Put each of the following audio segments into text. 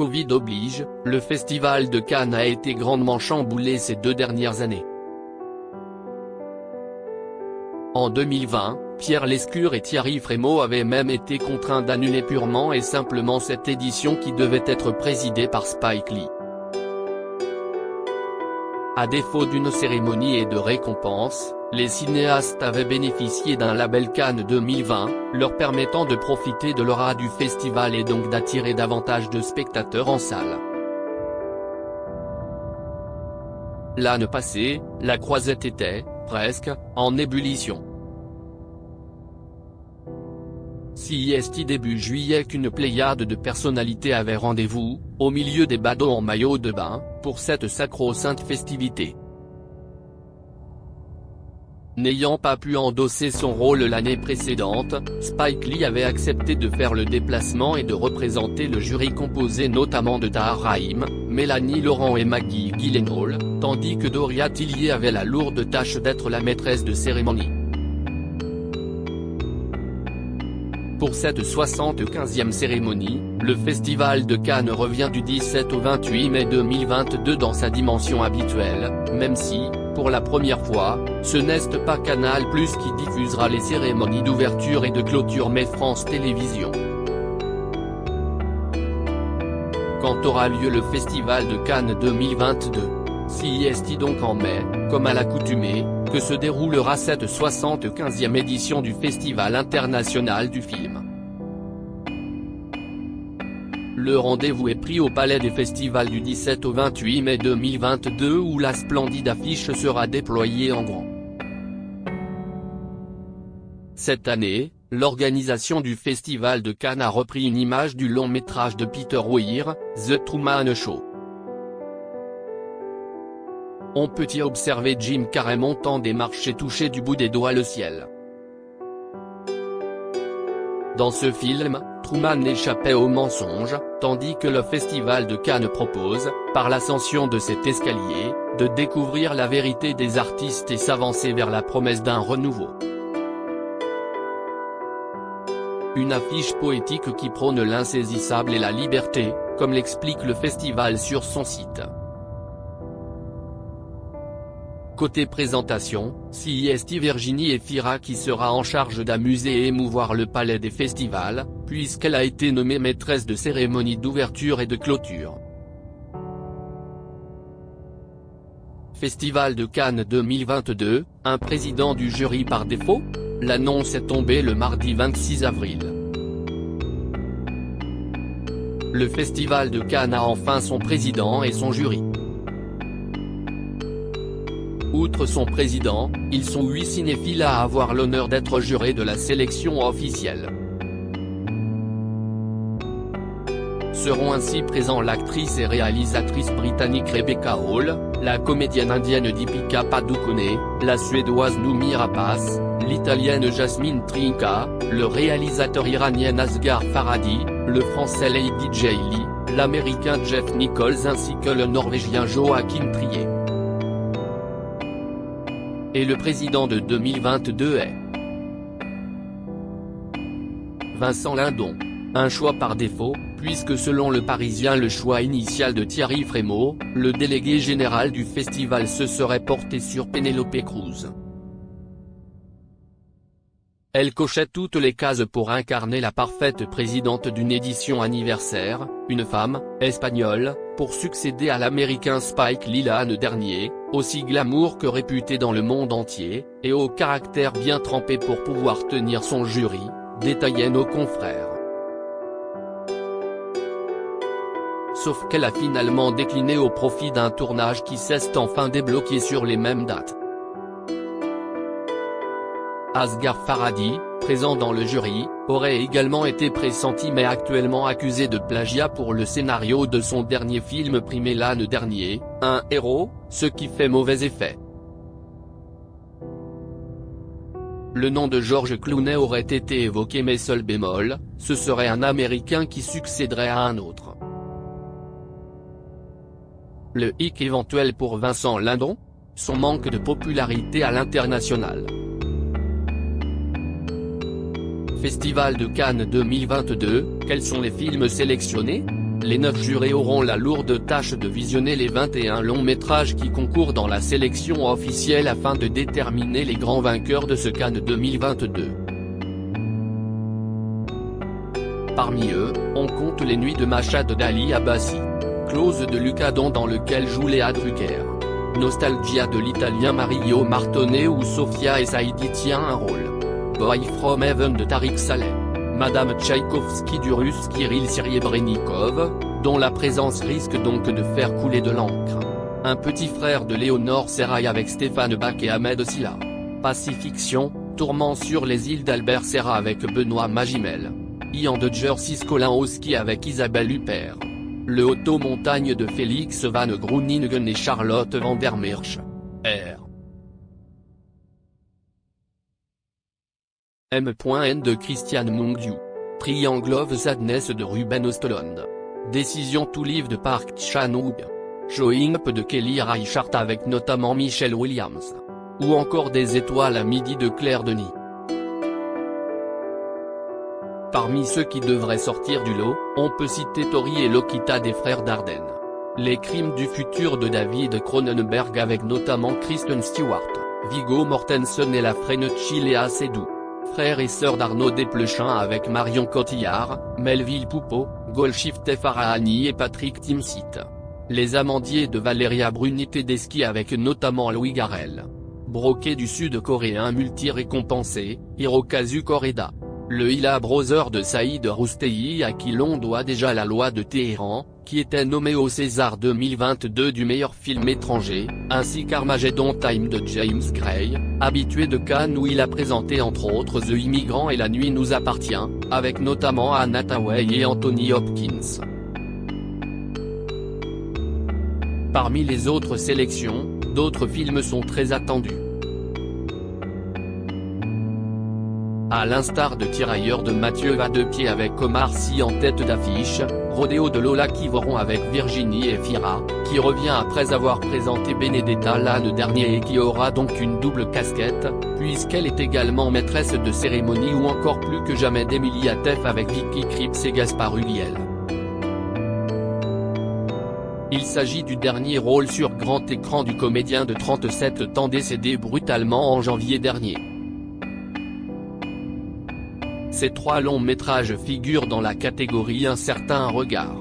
Covid oblige, le Festival de Cannes a été grandement chamboulé ces 2 dernières années. En 2020, Pierre Lescure et Thierry Frémaux avaient même été contraints d'annuler purement et simplement cette édition qui devait être présidée par Spike Lee. À défaut d'une cérémonie et de récompenses, les cinéastes avaient bénéficié d'un label Cannes 2020, leur permettant de profiter de l'aura du festival et donc d'attirer davantage de spectateurs en salle. L'année passée, la croisette était, presque, en ébullition. CIST début juillet qu'une pléiade de personnalités avait rendez-vous, au milieu des badauds en maillot de bain, pour cette sacro-sainte festivité. N'ayant pas pu endosser son rôle l'année précédente, Spike Lee avait accepté de faire le déplacement et de représenter le jury composé notamment de Tahar Rahim, Mélanie Laurent et Maggie Gyllenhaal, tandis que Doria Tillier avait la lourde tâche d'être la maîtresse de cérémonie. Pour cette 75e cérémonie, le Festival de Cannes revient du 17 au 28 mai 2022 dans sa dimension habituelle, même si, pour la première fois, ce n'est pas Canal+ qui diffusera les cérémonies d'ouverture et de clôture mais France Télévisions. Quand aura lieu le Festival de Cannes 2022, CIST donc en mai, comme à l'accoutumée, que se déroulera cette 75e édition du Festival international du film. Le rendez-vous est pris au Palais des Festivals du 17 au 28 mai 2022 où la splendide affiche sera déployée en grand. Cette année, l'organisation du Festival de Cannes a repris une image du long métrage de Peter Weir, The Truman Show. On peut y observer Jim Carrey montant des marches et toucher du bout des doigts le ciel. Dans ce film, Truman échappait au mensonge, tandis que le Festival de Cannes propose, par l'ascension de cet escalier, de découvrir la vérité des artistes et s'avancer vers la promesse d'un renouveau. Une affiche poétique qui prône l'insaisissable et la liberté, comme l'explique le festival sur son site. Côté présentation, CIST Virginie Efira qui sera en charge d'amuser et émouvoir le palais des festivals, puisqu'elle a été nommée maîtresse de cérémonie d'ouverture et de clôture. Festival de Cannes 2022, un président du jury par défaut ? L'annonce est tombée le mardi 26 avril. Le Festival de Cannes a enfin son président et son jury. Outre son président, ils sont 8 cinéphiles à avoir l'honneur d'être jurés de la sélection officielle. Seront ainsi présents l'actrice et réalisatrice britannique Rebecca Hall, la comédienne indienne Deepika Padukone, la suédoise Noomi Rapace, l'italienne Jasmine Trinca, le réalisateur iranien Asghar Farhadi, le français Lady Lee, l'américain Jeff Nichols ainsi que le norvégien Joachim Trier. Et le président de 2022 est Vincent Lindon. Un choix par défaut, puisque selon Le Parisien le choix initial de Thierry Frémaux, le délégué général du festival se serait porté sur Penélope Cruz. Elle cochait toutes les cases pour incarner la parfaite présidente d'une édition anniversaire, une femme, espagnole, pour succéder à l'américain Spike Lee l'année dernier, aussi glamour que réputé dans le monde entier, et au caractère bien trempé pour pouvoir tenir son jury, détaillaient nos confrères. Sauf qu'elle a finalement décliné au profit d'un tournage qui s'est enfin débloqué sur les mêmes dates. Asghar Farhadi, présent dans le jury, aurait également été pressenti mais actuellement accusé de plagiat pour le scénario de son dernier film primé l'année dernier, Un héros, ce qui fait mauvais effet. Le nom de George Clooney aurait été évoqué mais seul bémol, ce serait un Américain qui succéderait à un autre. Le hic éventuel pour Vincent Lindon ? Son manque de popularité à l'international. Festival de Cannes 2022, quels sont les films sélectionnés ? Les 9 jurés auront la lourde tâche de visionner les 21 longs métrages qui concourent dans la sélection officielle afin de déterminer les grands vainqueurs de ce Cannes 2022. Parmi eux, on compte Les Nuits de Machad d'Ali Abbasi, Close de Luc Adam dans lequel joue Léa Drucker, Nostalgia de l'italien Mario Martone où Sofia et Saïdi tient un rôle, Boy from Heaven de Tariq Saleh, Madame Tchaïkovski du russe Kirill Serebrennikov, dont la présence risque donc de faire couler de l'encre, Un petit frère de Léonore Serrail avec Stéphane Bach et Ahmed Silla, Pacifiction, Tourment sur les îles d'Albert Serra avec Benoît Magimel, Ian de Jersey Colin au ski avec Isabelle Huppert, Le Auto-montagne de Félix Van Groeningen et Charlotte Van der Merch, R. M.N. de Christian Mungiu, Triangle of Sadness de Ruben Östlund, Décision to Live de Park Chan-wook, Showing Up de Kelly Reichardt avec notamment Michelle Williams, ou encore Des étoiles à midi de Claire Denis. Parmi ceux qui devraient sortir du lot, on peut citer Tori et Lokita des frères Dardenne, Les crimes du futur de David Cronenberg avec notamment Kristen Stewart, Viggo Mortensen et la Frenchie Léa Seydoux, frères et sœurs d'Arnaud Desplechin avec Marion Cotillard, Melville Poupeau, Golshifteh Farahani et Patrick Timsit, Les amandiers de Valeria Bruni Tedeschi avec notamment Louis Garrel, Broquet du sud-coréen multi-récompensé, Hirokazu Koreda, le Hilla Brother de Saïd Roustei à qui l'on doit déjà La Loi de Téhéran, qui était nommé au César 2022 du meilleur film étranger, ainsi qu'Armageddon Time de James Gray, habitué de Cannes où il a présenté entre autres The Immigrant et La Nuit nous appartient, avec notamment Anna Hathaway et Anthony Hopkins. Parmi les autres sélections, d'autres films sont très attendus. À l'instar de Tirailleurs de Mathieu Vadepied avec Omar Sy en tête d'affiche, Rodéo de Lola Quivoron avec Virginie Efira, qui revient après avoir présenté Benedetta l'an dernier et qui aura donc une double casquette, puisqu'elle est également maîtresse de cérémonie ou encore plus que jamais d'Emilie Atef avec Vicky Krieps et Gaspard Ulliel. Il s'agit du dernier rôle sur grand écran du comédien de 37 ans décédé brutalement en janvier dernier. Ces 3 longs métrages figurent dans la catégorie Un certain regard.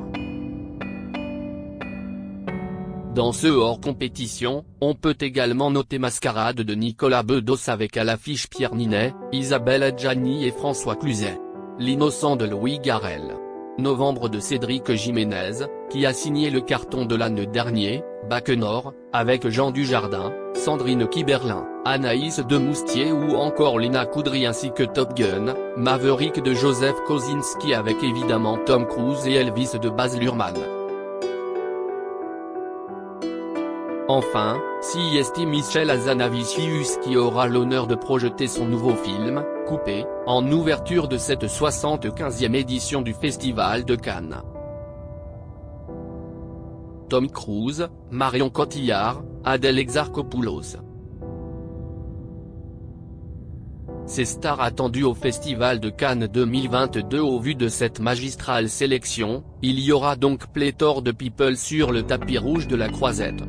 Dans ce hors compétition, on peut également noter Mascarade de Nicolas Bedos avec à l'affiche Pierre Ninet, Isabelle Adjani et François Cluzet, L'innocent de Louis Garrel, Novembre de Cédric Jiménez, qui a signé le carton de l'an dernier, Baquenor, avec Jean Dujardin, Sandrine Kiberlin, Anaïs de Moustier ou encore Lina Coudry ainsi que Top Gun, Maverick de Joseph Kosinski avec évidemment Tom Cruise et Elvis de Baz Luhrmann. Enfin, CIST Michel Hazanavicius qui aura l'honneur de projeter son nouveau film, Coupé, en ouverture de cette 75e édition du Festival de Cannes. Tom Cruise, Marion Cotillard, Adèle Exarchopoulos. Ces stars attendues au Festival de Cannes 2022 au vu de cette magistrale sélection, il y aura donc pléthore de people sur le tapis rouge de la Croisette.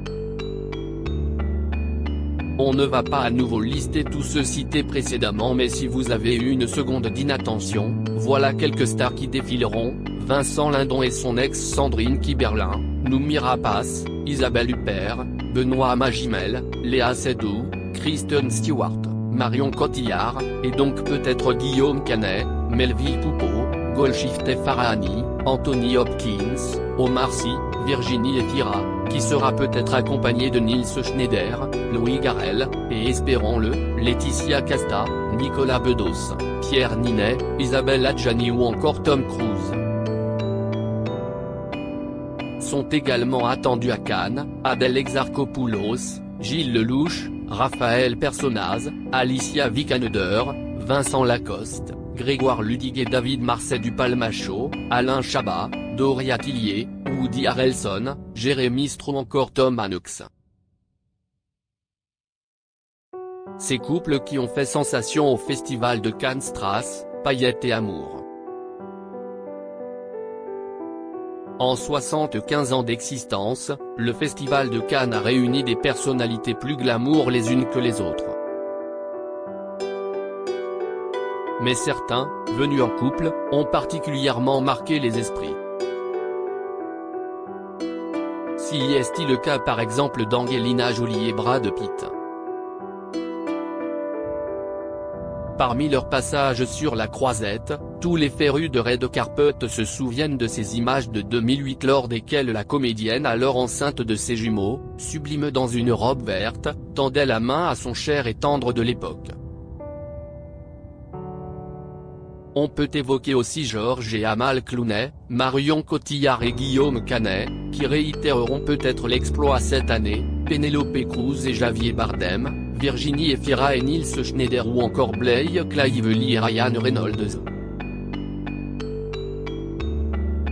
On ne va pas à nouveau lister tous ceux cités précédemment mais si vous avez eu une seconde d'inattention, voilà quelques stars qui défileront, Vincent Lindon et son ex Sandrine Kiberlin, Noomi Rapace, Isabelle Huppert, Benoît Magimel, Léa Seydoux, Kristen Stewart, Marion Cotillard, et donc peut-être Guillaume Canet, Melville Poupeau, Golshifteh Farahani, Anthony Hopkins, Omar Sy, Virginie Efira, qui sera peut-être accompagné de Nils Schneider, Louis Garrel, et espérons-le, Laetitia Casta, Nicolas Bedos, Pierre Ninet, Isabelle Adjani ou encore Tom Cruise. Sont également attendus à Cannes, Adèle Exarchopoulos, Gilles Lelouch, Raphaël Personnaz, Alicia Vikander, Vincent Lacoste, Grégoire Ludig et David Marseille du Palmacho, Alain Chabat, Doria Tillier, Woody Harrelson, Jérémy Strong ou encore Tom Hanks. Ces couples qui ont fait sensation au Festival de Cannes Strass, paillettes et amour. En 75 ans d'existence, le Festival de Cannes a réuni des personnalités plus glamour les unes que les autres. Mais certains, venus en couple, ont particulièrement marqué les esprits. Si est le cas par exemple d'Angelina Jolie et Brad Pitt. Parmi leurs passages sur la croisette, tous les férus de red carpet se souviennent de ces images de 2008 lors desquelles la comédienne alors enceinte de ses jumeaux, sublime dans une robe verte, tendait la main à son cher et tendre de l'époque. On peut évoquer aussi Georges et Amal Clooney, Marion Cotillard et Guillaume Canet, qui réitéreront peut-être l'exploit cette année, Penélope Cruz et Javier Bardem, Virginie Efira et Niels Schneider ou encore Blake Lively et Ryan Reynolds.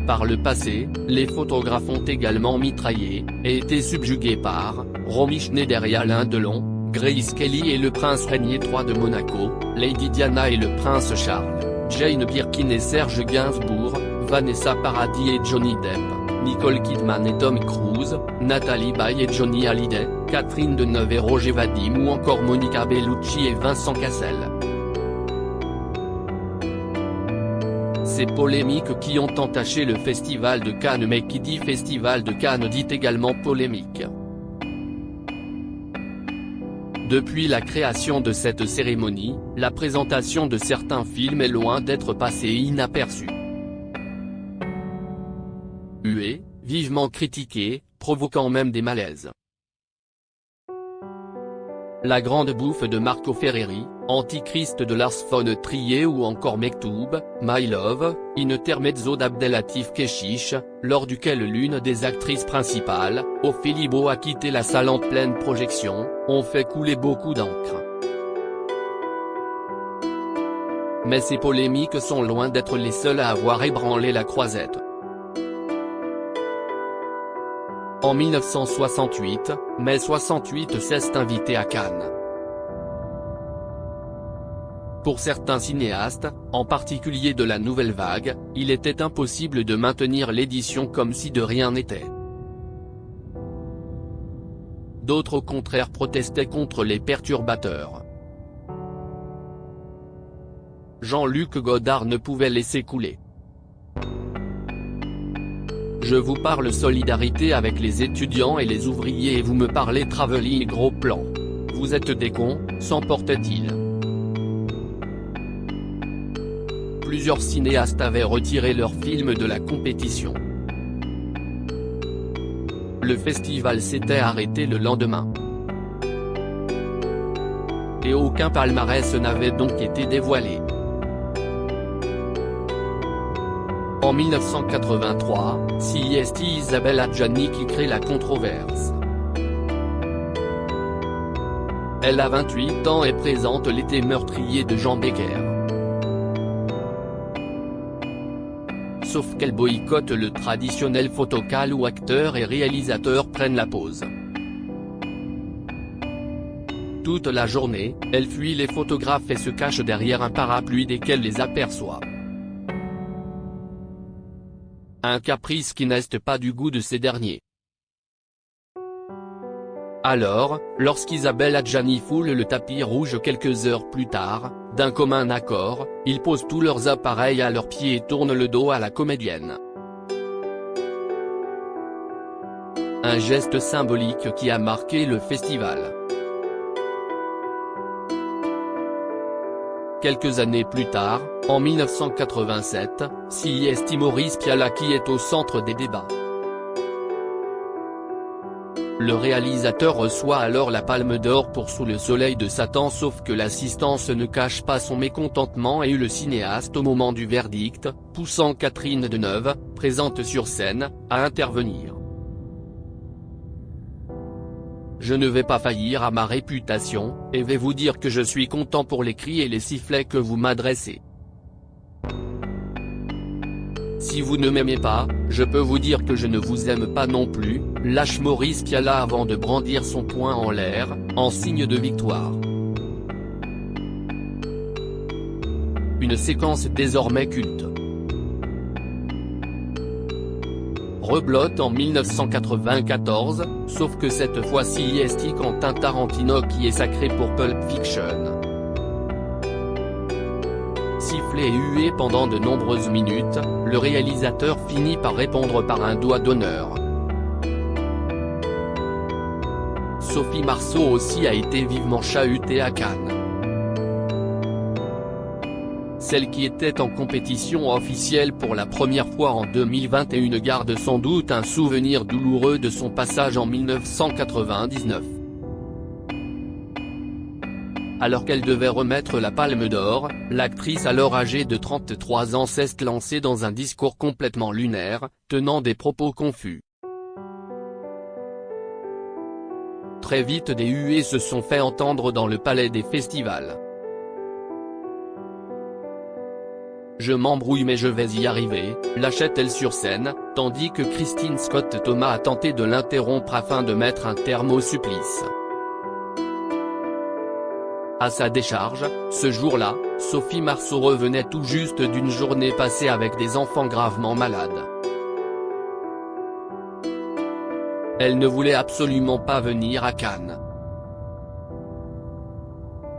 Par le passé, les photographes ont également mitraillé, et été subjugués par, Romy Schneider et Alain Delon, Grace Kelly et le prince Régnier III de Monaco, Lady Diana et le prince Charles, Jane Birkin et Serge Gainsbourg, Vanessa Paradis et Johnny Depp, Nicole Kidman et Tom Cruise, Nathalie Baye et Johnny Hallyday, Catherine Deneuve et Roger Vadim ou encore Monica Bellucci et Vincent Cassel. Ces polémiques qui ont entaché le Festival de Cannes, mais qui dit Festival de Cannes dit également polémique. Depuis la création de cette cérémonie, la présentation de certains films est loin d'être passée inaperçue. Huée, vivement critiquée, provoquant même des malaises. La Grande Bouffe de Marco Ferreri, Antichrist de Lars von Trier ou encore Mektoub, My Love, Intermezzo d'Abdelatif Kechiche, lors duquel l'une des actrices principales, Ophélie Beau a quitté la salle en pleine projection, ont fait couler beaucoup d'encre. Mais ces polémiques sont loin d'être les seules à avoir ébranlé la croisette. En 1968, mai 68 s'est invité à Cannes. Pour certains cinéastes, en particulier de la nouvelle vague, il était impossible de maintenir l'édition comme si de rien n'était. D'autres au contraire protestaient contre les perturbateurs. Jean-Luc Godard ne pouvait laisser couler. Je vous parle solidarité avec les étudiants et les ouvriers et vous me parlez travelling gros plan. Vous êtes des cons, s'emportait-il. Plusieurs cinéastes avaient retiré leurs films de la compétition. Le festival s'était arrêté le lendemain. Et aucun palmarès n'avait donc été dévoilé. En 1983, c'est Isabelle Adjani qui crée la controverse. Elle a 28 ans et présente L'été meurtrier de Jean Becker. Sauf qu'elle boycotte le traditionnel photocall où acteurs et réalisateurs prennent la pose. Toute la journée, elle fuit les photographes et se cache derrière un parapluie dès qu'elle les aperçoit. Un caprice qui n'est pas du goût de ces derniers. Alors, lorsqu'Isabelle Adjani foule le tapis rouge quelques heures plus tard, d'un commun accord, ils posent tous leurs appareils à leurs pieds et tournent le dos à la comédienne. Un geste symbolique qui a marqué le festival. Quelques années plus tard, en 1987, c'est Maurice Pialat qui est au centre des débats. Le réalisateur reçoit alors la Palme d'Or pour Sous le soleil de Satan, sauf que l'assistance ne cache pas son mécontentement et le cinéaste au moment du verdict, poussant Catherine Deneuve, présente sur scène, à intervenir. Je ne vais pas faillir à ma réputation, et vais vous dire que je suis content pour les cris et les sifflets que vous m'adressez. Si vous ne m'aimez pas, je peux vous dire que je ne vous aime pas non plus, lâche Maurice Pialat avant de brandir son poing en l'air, en signe de victoire. Une séquence désormais culte. reblote en 1994, sauf que cette fois-ci c'est Quentin Tarantino qui est sacré pour Pulp Fiction. Sifflé et hué pendant de nombreuses minutes, le réalisateur finit par répondre par un doigt d'honneur. Sophie Marceau aussi a été vivement chahutée à Cannes. Celle qui était en compétition officielle pour la première fois en 2021 garde sans doute un souvenir douloureux de son passage en 1999. Alors qu'elle devait remettre la Palme d'Or, l'actrice alors âgée de 33 ans s'est lancée dans un discours complètement lunaire, tenant des propos confus. Très vite des huées se sont fait entendre dans le palais des festivals. Je m'embrouille mais je vais y arriver, lâchait-elle sur scène, tandis que Christine Scott Thomas a tenté de l'interrompre afin de mettre un terme au supplice. À sa décharge, ce jour-là, Sophie Marceau revenait tout juste d'une journée passée avec des enfants gravement malades. Elle ne voulait absolument pas venir à Cannes.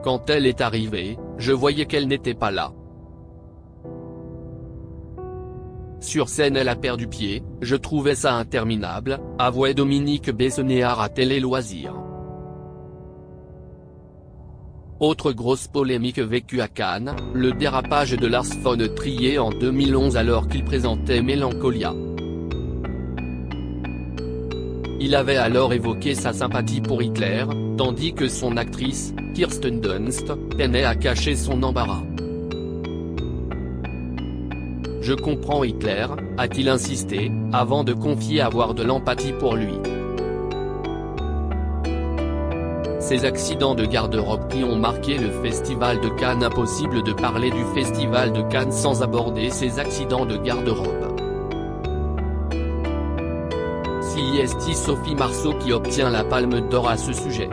Quand elle est arrivée, je voyais qu'elle n'était pas là. Sur scène elle a perdu pied, je trouvais ça interminable, avouait Dominique Besnéard à Télé Loisirs. Autre grosse polémique vécue à Cannes, le dérapage de Lars von Trier en 2011 alors qu'il présentait Mélancolia. Il avait alors évoqué sa sympathie pour Hitler, tandis que son actrice, Kirsten Dunst, peinait à cacher son embarras. Je comprends Hitler, a-t-il insisté, avant de confier avoir de l'empathie pour lui. Ces accidents de garde-robe qui ont marqué le Festival de Cannes. Impossible de parler du Festival de Cannes sans aborder ces accidents de garde-robe. C'est Sophie Marceau qui obtient la Palme d'Or à ce sujet.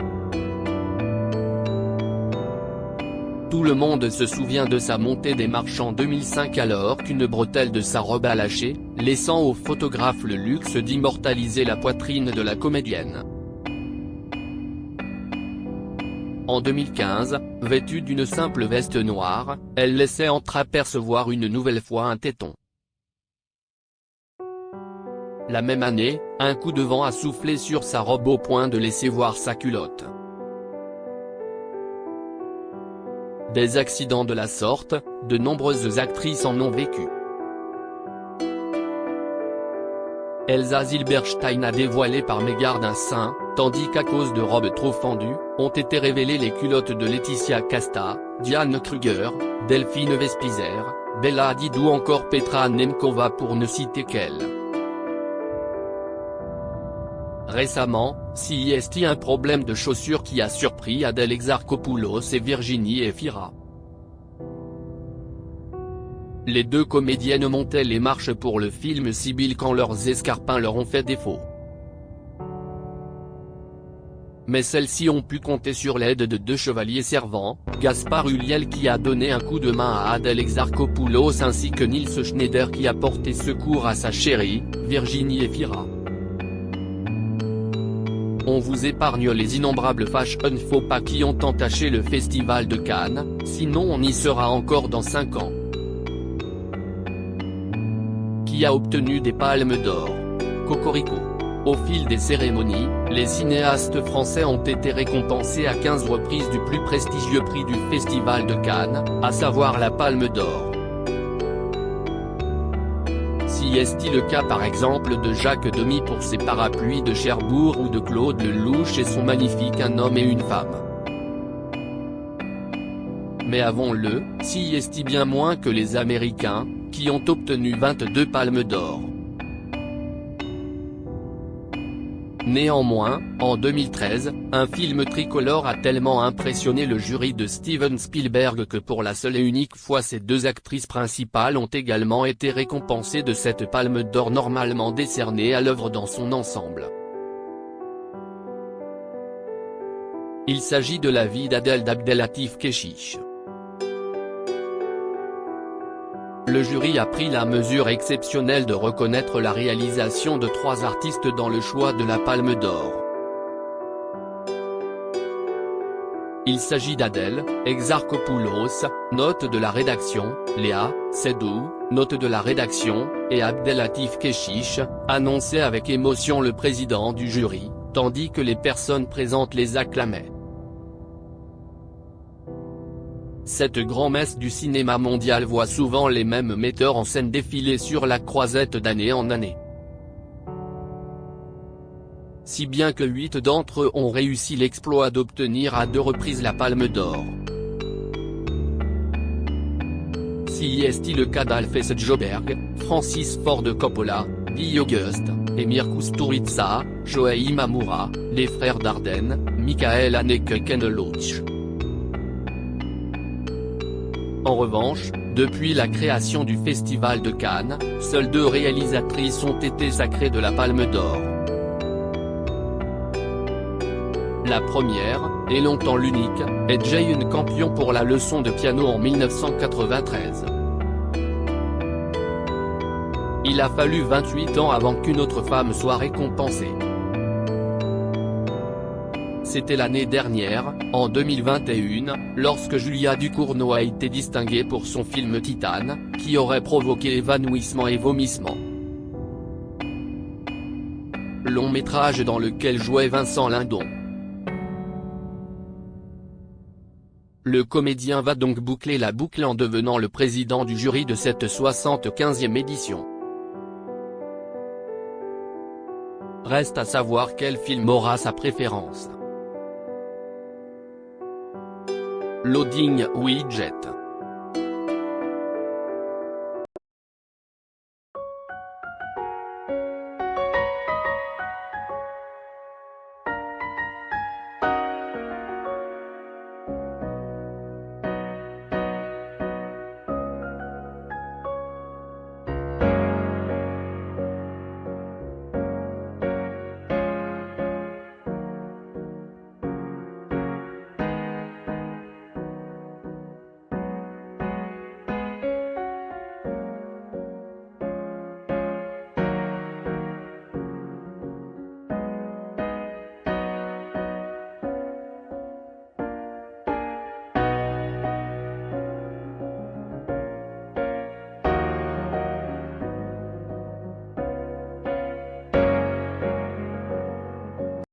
Tout le monde se souvient de sa montée des marches en 2005 alors qu'une bretelle de sa robe a lâché, laissant au photographe le luxe d'immortaliser la poitrine de la comédienne. En 2015, vêtue d'une simple veste noire, elle laissait entreapercevoir une nouvelle fois un téton. La même année, un coup de vent a soufflé sur sa robe au point de laisser voir sa culotte. Des accidents de la sorte, de nombreuses actrices en ont vécu. Elsa Zilberstein a dévoilé par mégarde un sein, tandis qu'à cause de robes trop fendues, ont été révélées les culottes de Laetitia Casta, Diane Kruger, Delphine Vespizer, Bella Hadid ou encore Petra Nemkova pour ne citer qu'elle. Récemment, c'est un problème de chaussures qui a surpris Adèle Exarchopoulos et Virginie Efira. Les deux comédiennes montaient les marches pour le film Sibylle quand leurs escarpins leur ont fait défaut. Mais celles-ci ont pu compter sur l'aide de deux chevaliers servants, Gaspard Ulliel qui a donné un coup de main à Adèle Exarchopoulos ainsi que Nils Schneider qui a porté secours à sa chérie, Virginie Efira. On vous épargne les innombrables fashion faux pas qui ont entaché le Festival de Cannes, sinon on y sera encore dans 5 ans. Qui a obtenu des palmes d'or? Cocorico. Au fil des cérémonies, les cinéastes français ont été récompensés à 15 reprises du plus prestigieux prix du Festival de Cannes, à savoir la Palme d'Or. C'est le cas par exemple de Jacques Demy pour ses parapluies de Cherbourg ou de Claude Lelouch et son magnifique Un homme et une femme. Mais avons-le, c'est bien moins que les Américains, qui ont obtenu 22 palmes d'or. Néanmoins, en 2013, un film tricolore a tellement impressionné le jury de Steven Spielberg que pour la seule et unique fois ces deux actrices principales ont également été récompensées de cette palme d'or normalement décernée à l'œuvre dans son ensemble. Il s'agit de la vie d'Adèle d'Abdelatif Kechiche. Le jury a pris la mesure exceptionnelle de reconnaître la réalisation de 3 artistes dans le choix de la Palme d'Or. Il s'agit d'Adèle Exarchopoulos, note de la rédaction, Léa Seydoux, note de la rédaction, et Abdellatif Kechiche, annonçait avec émotion le président du jury, tandis que les personnes présentes les acclamaient. Cette grand-messe du cinéma mondial voit souvent les mêmes metteurs en scène défiler sur la croisette d'année en année. Si bien que 8 d'entre eux ont réussi l'exploit d'obtenir à 2 reprises la Palme d'Or. Si est le cas d'Alphonse Joberg, Francis Ford Coppola, Guy August, Emir Kusturica, Shohei Imamura, les frères Dardenne, Michael Haneke, Ken Loach. En revanche, depuis la création du Festival de Cannes, seules 2 réalisatrices ont été sacrées de la Palme d'Or. La première, et longtemps l'unique, est Jane Campion pour La leçon de piano en 1993. Il a fallu 28 ans avant qu'une autre femme soit récompensée. C'était l'année dernière, en 2021, lorsque Julia Ducournau a été distinguée pour son film Titane, qui aurait provoqué évanouissement et vomissement. Long métrage dans lequel jouait Vincent Lindon. Le comédien va donc boucler la boucle en devenant le président du jury de cette 75e édition. Reste à savoir quel film aura sa préférence. Loading Widget.